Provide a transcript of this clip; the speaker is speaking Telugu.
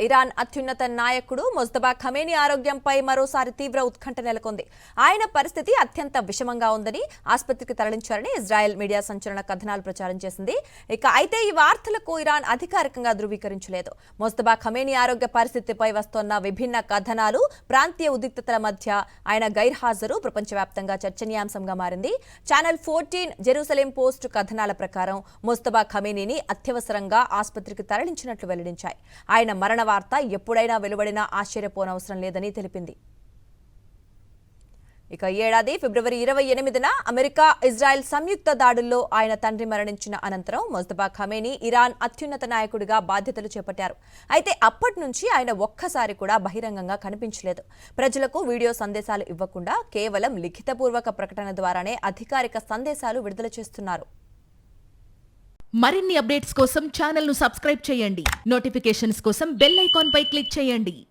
ఇరాన్ అత్యున్నత నాయకుడు మొజ్తబా ఖమేనీ ఆరోగ్యంపై మరోసారి తీవ్ర ఉత్కంఠ నెలకొంది. ఆయన పరిస్థితి అత్యంత విషమంగా ఉందని ఆసుపత్రికి తరలించారని ఇజ్రాయెల్ మీడియా సంచలన కథనాలు ప్రచారం చేసింది. అయితే ఈ వార్తలకు ఇరాన్ అధికారికంగా ధృవీకరించలేదు. మొజ్తబా ఖమేనీ ఆరోగ్య పరిస్థితిపై వస్తోన్న విభిన్న కథనాలు, ప్రాంతీయ ఉద్రిక్తతల మధ్య ఆయన గైర్హాజరు ప్రపంచవ్యాప్తంగా చర్చనీయాంశంగా మారింది. ఛానల్ 14 జెరూసలేం పోస్ట్ కథనాల ప్రకారం మొజ్తబా ఖమేనీని అత్యవసరంగా ఆసుపత్రికి తరలించినట్లు వెల్లడించాయి. ఆయన మరణ వార్త ఎప్పుడైనా వెలువడినా ఆశ్చర్యపోనవసరం లేదని తెలిపింది. ఇక ఏడాది ఫిబ్రవరి 28న అమెరికా ఇజ్రాయెల్ సంయుక్త దాడుల్లో ఆయన తండ్రి మరణించిన అనంతరం మొజ్తబా ఖమేనీ ఇరాన్ అత్యున్నత నాయకుడిగా బాధ్యతలు చేపట్టారు. అయితే అప్పటి నుంచి ఆయన ఒక్కసారి కూడా బహిరంగంగా కనిపించలేదు. ప్రజలకు వీడియో సందేశాలు ఇవ్వకుండా కేవలం లిఖితపూర్వక ప్రకటన ద్వారానే అధికారిక సందేశాలు విడుదల చేస్తున్నారు. మరిన్ని అప్డేట్స్ కోసం ఛానల్ ను సబ్స్క్రైబ్ చేయండి. నోటిఫికేషన్స్ కోసం బెల్ ఐకాన్ పై క్లిక్ చేయండి.